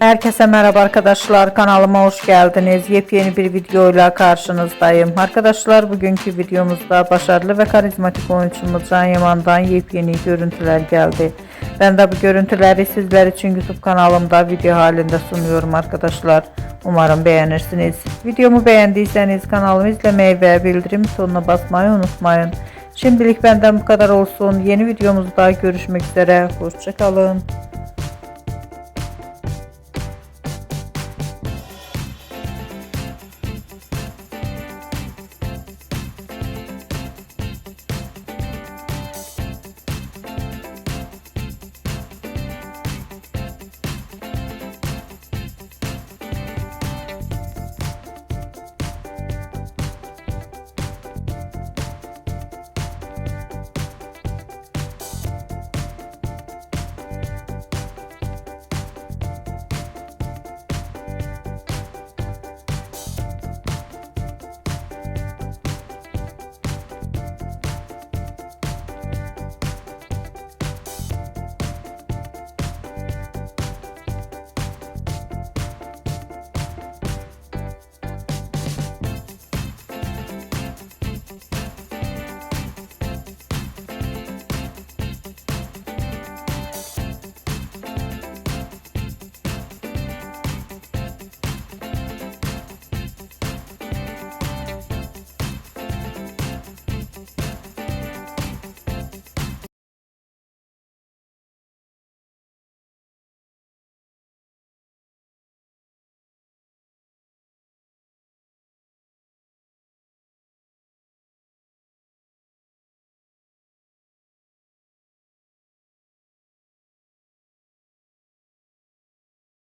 Herkese merhaba arkadaşlar, kanalıma hoş geldiniz. Yepyeni bir videoyla karşınızdayım. Arkadaşlar, bugünkü videomuzda başarılı ve karizmatik oyuncumuz Can Yaman'dan yepyeni görüntüler geldi. Ben de bu görüntüleri sizler için YouTube kanalımda video halinde sunuyorum arkadaşlar. Umarım beğenirsiniz. Videomu beğendiyseniz kanalımı izlemeyi ve bildirim butonuna basmayı unutmayın. Şimdilik benden bu kadar olsun. Yeni videomuzda görüşmek üzere. Hoşça kalın.